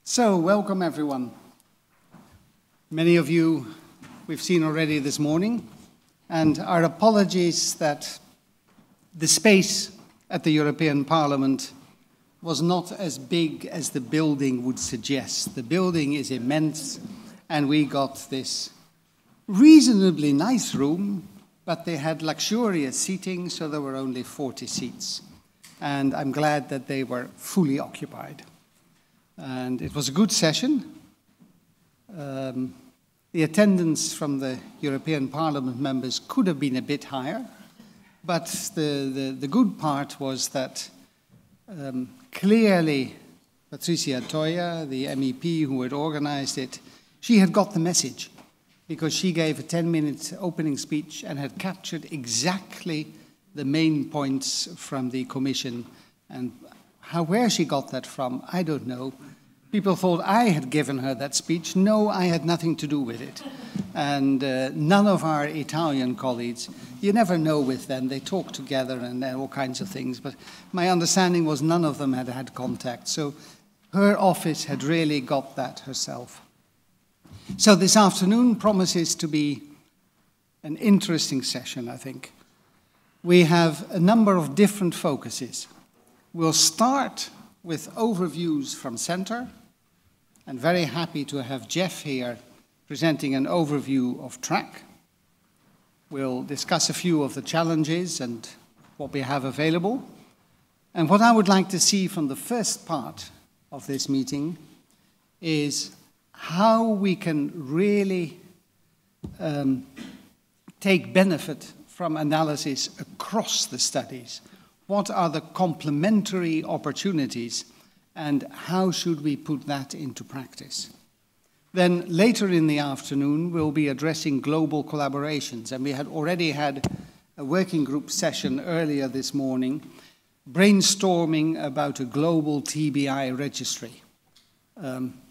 So, welcome everyone. Many of you we've seen already this morning, and our apologies that the space at the European Parliament was not as big as the building would suggest. The building is immense, and we got this reasonably nice room, but they had luxurious seating, so there were only 40 seats. And I'm glad that they were fully occupied. And it was a good session. The attendance from the European Parliament members could have been a bit higher, but the good part was that clearly Patricia Toia, the MEP who had organized it, she had got the message because she gave a 10-minute opening speech and had captured exactly the main points from the Commission. And where she got that from, I don't know. People thought I had given her that speech. No, I had nothing to do with it. And none of our Italian colleagues, you never know with them, they talk together and all kinds of things. But my understanding was none of them had had contact. So her office had really got that herself. So this afternoon promises to be an interesting session, I think. We have a number of different focuses. We'll start with overviews from CENTER. I'm very happy to have Jeff here presenting an overview of TRACK. We'll discuss a few of the challenges and what we have available. And what I would like to see from the first part of this meeting is how we can really take benefit from analysis across the studies. What are the complementary opportunities and how should we put that into practice? Then later in the afternoon, we'll be addressing global collaborations. And we had already had a working group session earlier this morning, brainstorming about a global TBI registry.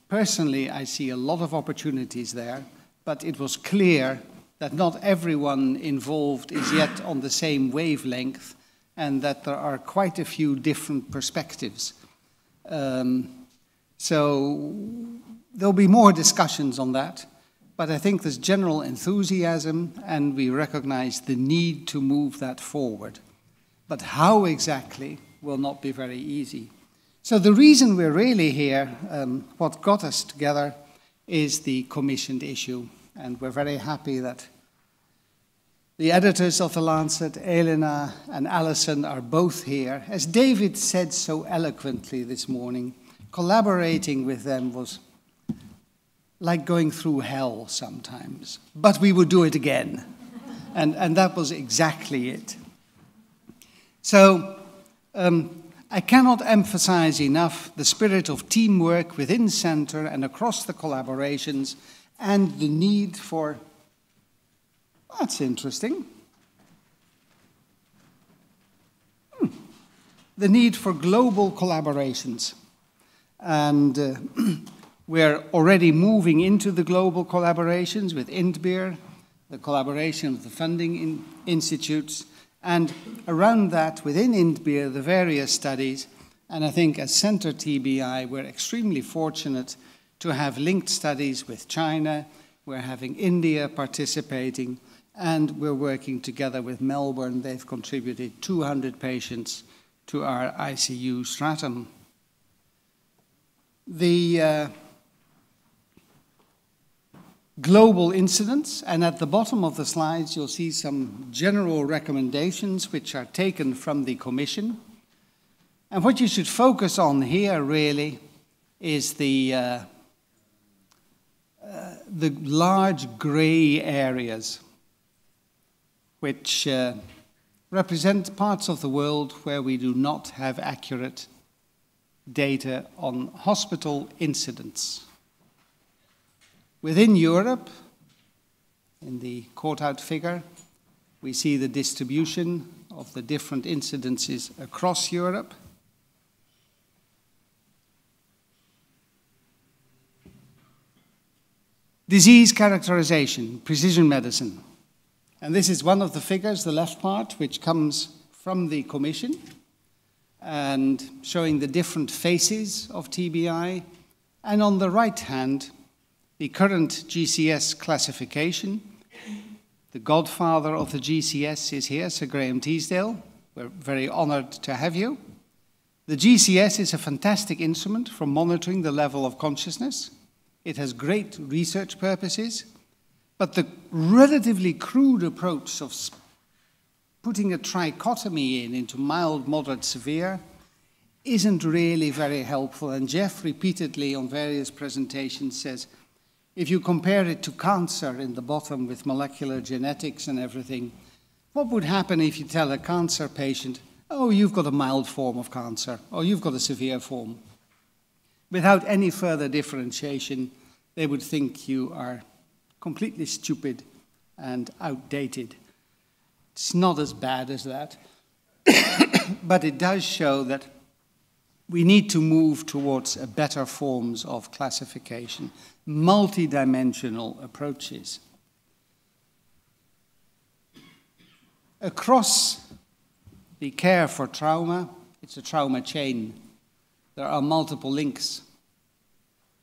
Personally, I see a lot of opportunities there, but it was clear that not everyone involved is yet on the same wavelength, and that there are quite a few different perspectives. So there'll be more discussions on that, but I think there's general enthusiasm, and we recognize the need to move that forward. But how exactly will not be very easy. So the reason we're really here, what got us together, is the commissioned issue. And we're very happy that the editors of The Lancet, Elena and Alison, are both here. As David said so eloquently this morning, collaborating with them was like going through hell sometimes. But we would do it again. And that was exactly it. So I cannot emphasize enough the spirit of teamwork within CENTER and across the collaborations, and the need for, that's interesting, the need for global collaborations. And we're already moving into the global collaborations with INTBIR, the collaboration of the funding institutes, and around that, within INTBIR, the various studies. And I think as CENTER-TBI, we're extremely fortunate to have linked studies with China. We're having India participating, and we're working together with Melbourne. They've contributed 200 patients to our ICU stratum. The global incidents, and at the bottom of the slides you'll see some general recommendations which are taken from the Commission. And what you should focus on here really is the large grey areas which represent parts of the world where we do not have accurate data on hospital incidents. Within Europe, in the caught-out figure, we see the distribution of the different incidences across Europe. Disease characterization, precision medicine. And this is one of the figures, the left part, which comes from the Commission, and showing the different phases of TBI, And on the right hand, the current GCS classification. The godfather of the GCS is here, Sir Graham Teasdale. We're very honored to have you. The GCS is a fantastic instrument for monitoring the level of consciousness. It has great research purposes, but the relatively crude approach of putting a trichotomy into mild, moderate, severe isn't really very helpful. And Jeff repeatedly on various presentations says, if you compare it to cancer in the bottom with molecular genetics and everything, what would happen if you tell a cancer patient, oh, you've got a mild form of cancer, or you've got a severe form? Without any further differentiation, they would think you are completely stupid and outdated. It's not as bad as that, but it does show that we need to move towards better forms of classification, multidimensional approaches. Across the care for trauma, it's a trauma chain. There are multiple links.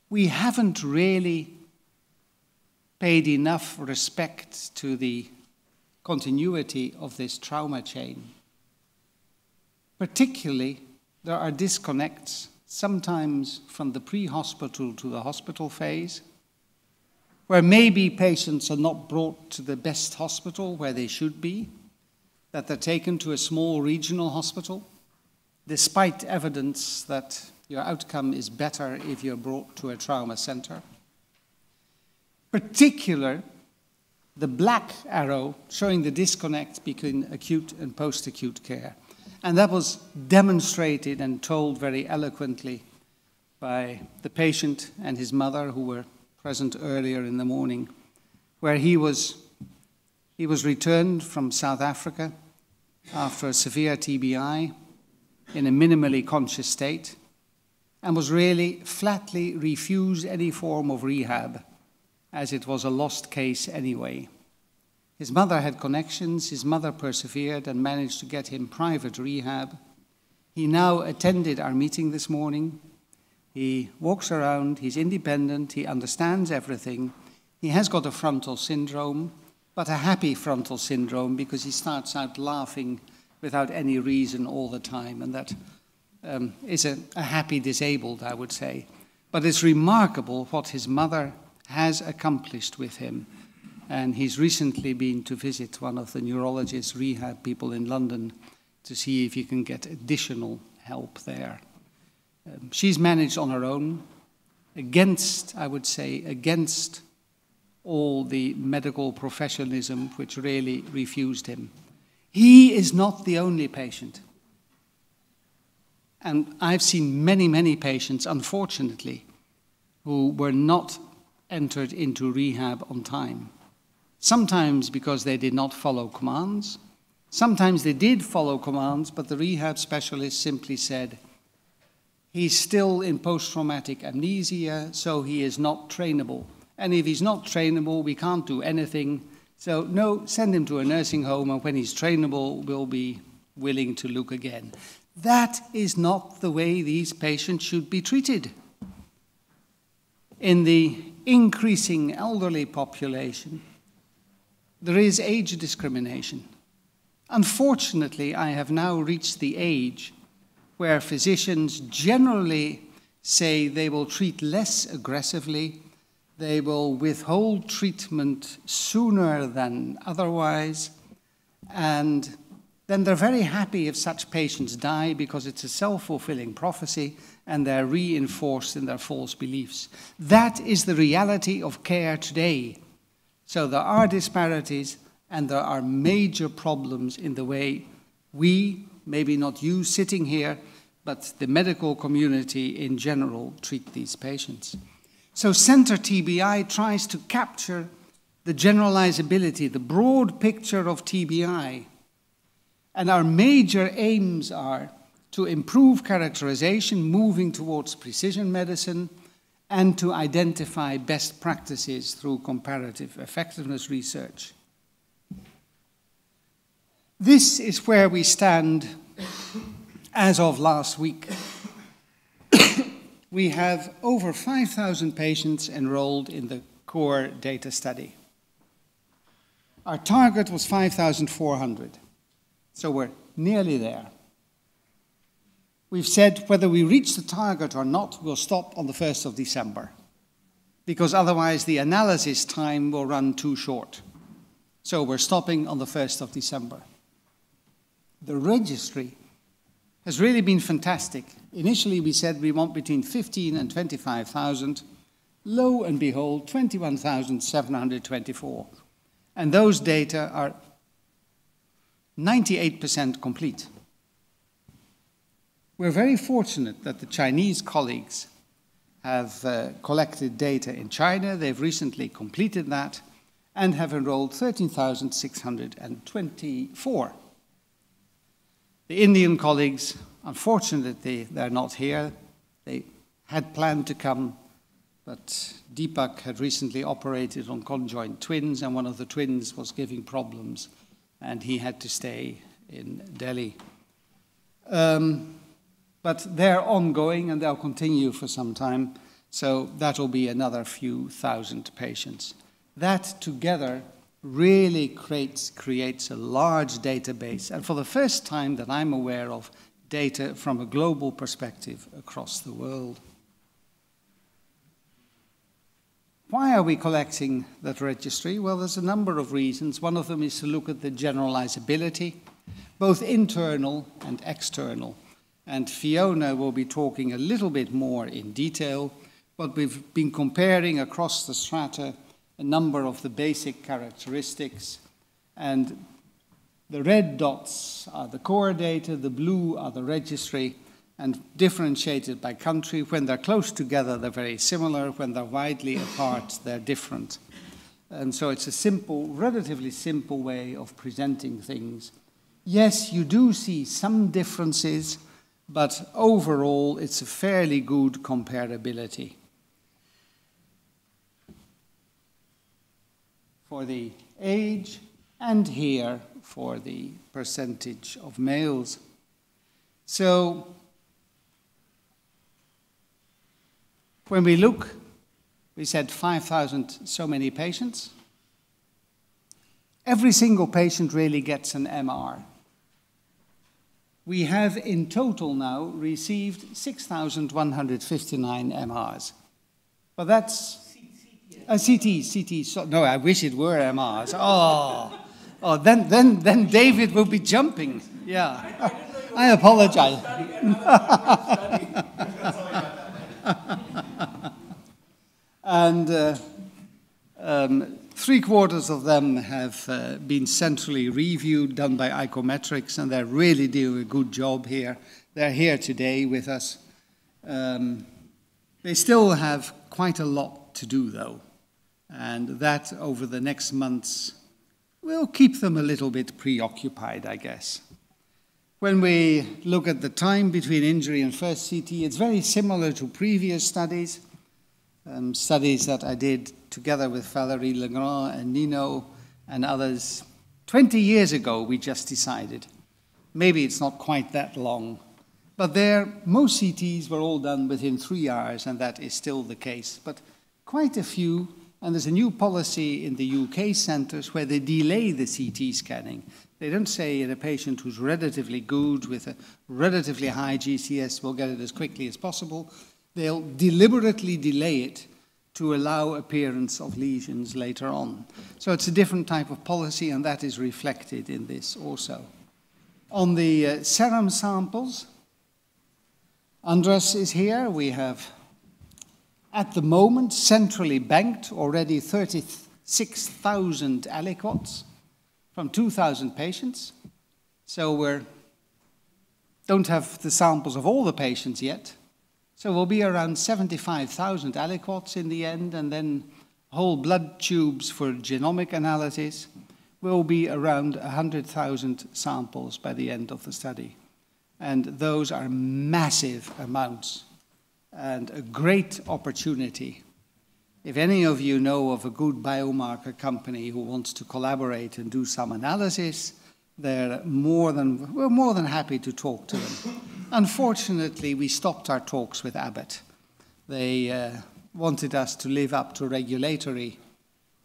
We haven't really paid enough respect to the continuity of this trauma chain. Particularly, there are disconnects, sometimes from the pre-hospital to the hospital phase, where maybe patients are not brought to the best hospital where they should be, that they're taken to a small regional hospital, despite evidence that your outcome is better if you're brought to a trauma center. Particular, the black arrow showing the disconnect between acute and post-acute care. And that was demonstrated and told very eloquently by the patient and his mother who were present earlier in the morning, where he was returned from South Africa after a severe TBI in a minimally conscious state and was really flatly refused any form of rehab, as it was a lost case anyway. His mother had connections, his mother persevered and managed to get him private rehab. He now attended our meeting this morning. He walks around, he's independent, he understands everything. He has got a frontal syndrome, but a happy frontal syndrome because he starts out laughing without any reason all the time, and that is a happy disabled, I would say. But it's remarkable what his mother has accomplished with him. And he's recently been to visit one of the neurologist rehab people in London to see if he can get additional help there. She's managed on her own, against, I would say, against all the medical professionalism which really refused him. He is not the only patient. And I've seen many, many patients, unfortunately, who were not entered into rehab on time. Sometimes because they did not follow commands. Sometimes they did follow commands, but the rehab specialist simply said, he's still in post-traumatic amnesia, so he is not trainable. And if he's not trainable, we can't do anything. So no, send him to a nursing home, and when he's trainable, we'll be willing to look again. That is not the way these patients should be treated. In the increasing elderly population, there is age discrimination. Unfortunately, I have now reached the age where physicians generally say they will treat less aggressively, they will withhold treatment sooner than otherwise, and then they're very happy if such patients die because it's a self-fulfilling prophecy and they're reinforced in their false beliefs. That is the reality of care today. So there are disparities and there are major problems in the way we, maybe not you sitting here, but the medical community in general treat these patients. So CENTER-TBI tries to capture the generalizability, the broad picture of TBI. And our major aims are to improve characterization, moving towards precision medicine, and to identify best practices through comparative effectiveness research. This is where we stand as of last week. we have over 5,000 patients enrolled in the core data study. Our target was 5,400, so we're nearly there. We've said whether we reach the target or not, we'll stop on the 1st of December, because otherwise the analysis time will run too short. So we're stopping on the 1st of December. The registry has really been fantastic. Initially, we said we want between 15 and 25,000. Lo and behold, 21,724. And those data are 98% complete. We're very fortunate that the Chinese colleagues have collected data in China. They've recently completed that and have enrolled 13,624. The Indian colleagues, unfortunately, they're not here. They had planned to come, but Deepak had recently operated on conjoined twins, and one of the twins was giving problems, and he had to stay in Delhi. But they're ongoing, and they'll continue for some time, so that'll be another few thousand patients. That together really creates a large database, and for the first time that I'm aware of, data from a global perspective across the world. Why are we collecting that registry? Well, there's a number of reasons. One of them is to look at the generalizability, both internal and external. And Fiona will be talking a little bit more in detail, but we've been comparing across the strata a number of the basic characteristics, and the red dots are the core data, the blue are the registry, and differentiated by country. When they're close together, they're very similar. When they're widely apart, they're different. And so it's a simple, relatively simple way of presenting things. Yes, you do see some differences, but overall, it's a fairly good comparability. For the age, and here for the percentage of males. So, when we look, we said 5,000 so many patients. Every single patient really gets an MR. We have in total now received 6,159 MRs. But that's CT. So, no, I wish it were MRs. Oh, then David will be jumping. Yeah, I apologize. And 3/4 of them have been centrally reviewed, done by Icometrics, and they're really doing a good job here. They're here today with us. They still have quite a lot to do, though, and that over the next months will keep them a little bit preoccupied, I guess. When we look at the time between injury and first CT, it's very similar to previous studies. Studies that I did together with Valérie Legrand and Nino and others. 20 years ago, we just decided. Maybe it's not quite that long. But most CTs were all done within 3 hours, and that is still the case. But quite a few, and there's a new policy in the UK centres where they delay the CT scanning. They don't say in a patient who's relatively good with a relatively high GCS, we'll get it as quickly as possible. They'll deliberately delay it to allow appearance of lesions later on. So it's a different type of policy, and that is reflected in this also. On the serum samples, Andres is here. We have, at the moment, centrally banked already 36,000 aliquots from 2,000 patients. So we don't have the samples of all the patients yet. So we'll be around 75,000 aliquots in the end, and then whole blood tubes for genomic analysis will be around 100,000 samples by the end of the study. And those are massive amounts and a great opportunity. If any of you know of a good biomarker company who wants to collaborate and do some analysis, we're more than happy to talk to them. Unfortunately, we stopped our talks with Abbott. They wanted us to live up to regulatory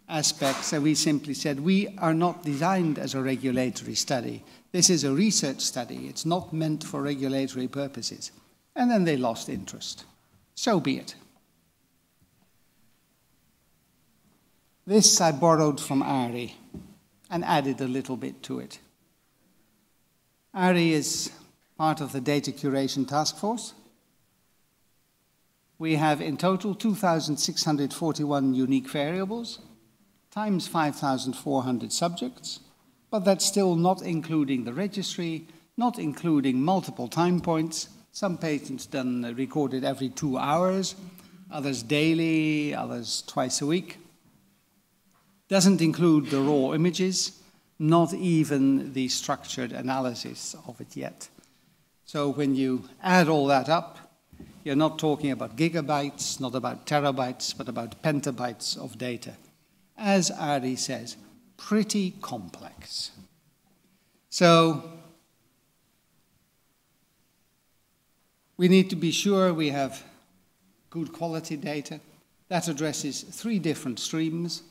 aspects, and we simply said, we are not designed as a regulatory study. This is a research study. It's not meant for regulatory purposes. And then they lost interest. So be it. This I borrowed from Ari and added a little bit to it. Ari is part of the Data Curation Task Force. We have in total 2,641 unique variables, times 5,400 subjects, but that's still not including the registry, not including multiple time points. Some patients recorded every 2 hours, others daily, others twice a week. Doesn't include the raw images, not even the structured analysis of it yet. So when you add all that up, you're not talking about gigabytes, not about terabytes, but about petabytes of data. As Ari says, pretty complex. So we need to be sure we have good quality data. That addresses 3 different streams: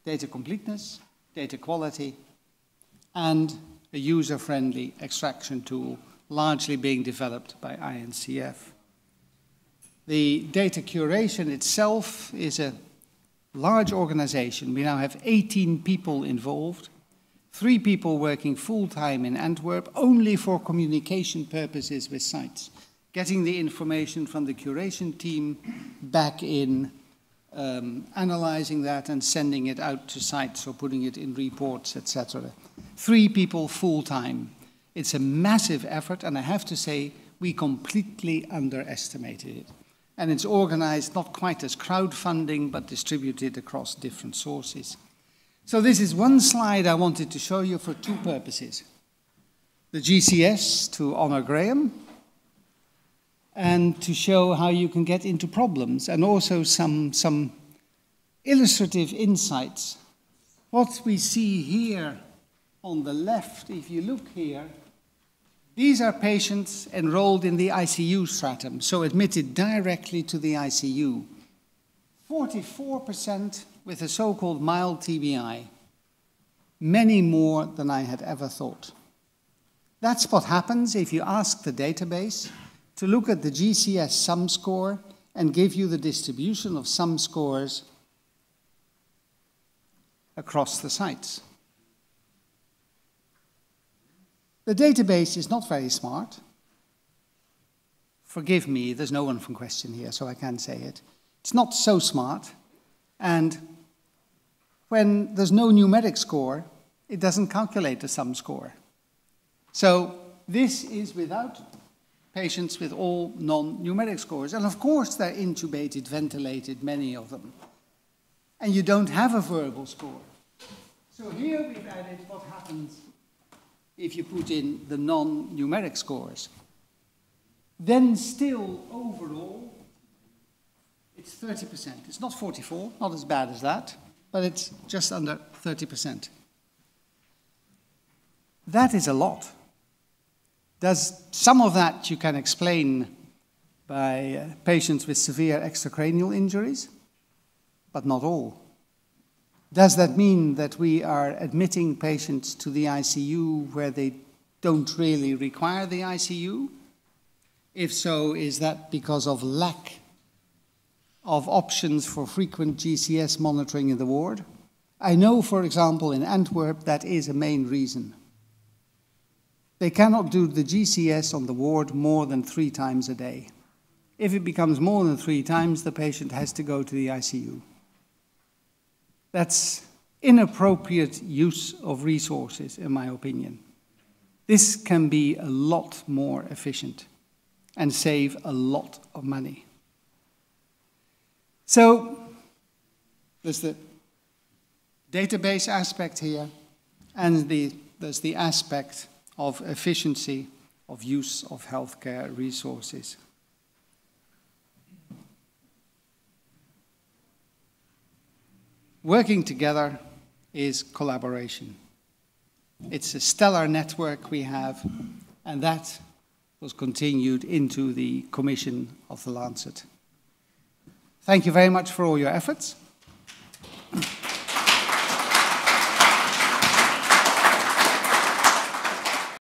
data completeness, data quality, and a user-friendly extraction tool, largely being developed by INCF. The data curation itself is a large organization. We now have 18 people involved, 3 people working full-time in Antwerp, only for communication purposes with sites, getting the information from the curation team back in, analyzing that and sending it out to sites or putting it in reports, etc. 3 people full-time. It's a massive effort, and I have to say, we completely underestimated it. And it's organized not quite as crowdfunding, but distributed across different sources. So this is one slide I wanted to show you for 2 purposes. The GCS, to honor Graham, and to show how you can get into problems, and also some illustrative insights. What we see here on the left, if you look here, these are patients enrolled in the ICU stratum, so admitted directly to the ICU. 44% with a so-called mild TBI, many more than I had ever thought. That's what happens if you ask the database to look at the GCS sum score and give you the distribution of sum scores across the sites. The database is not very smart. Forgive me, there's no one from question here, so I can't say it. It's not so smart, and when there's no numeric score, it doesn't calculate the sum score. So this is without patients with all non-numeric scores, and of course they're intubated, ventilated, many of them. And you don't have a verbal score. So here we've added what happens if you put in the non-numeric scores. Then still, overall, it's 30%. It's not 44, not as bad as that, but it's just under 30%. That is a lot. Some of that you can explain by patients with severe extracranial injuries, but not all. Does that mean that we are admitting patients to the ICU where they don't really require the ICU? If so, is that because of lack of options for frequent GCS monitoring in the ward? I know, for example, in Antwerp, that is a main reason. They cannot do the GCS on the ward more than 3 times a day. If it becomes more than 3 times, the patient has to go to the ICU. That's inappropriate use of resources, in my opinion. This can be a lot more efficient and save a lot of money. So there's the database aspect here, and there's the aspect of efficiency of use of healthcare resources. Working together is collaboration. It's a stellar network we have, and that was continued into the commission of the Lancet. Thank you very much for all your efforts.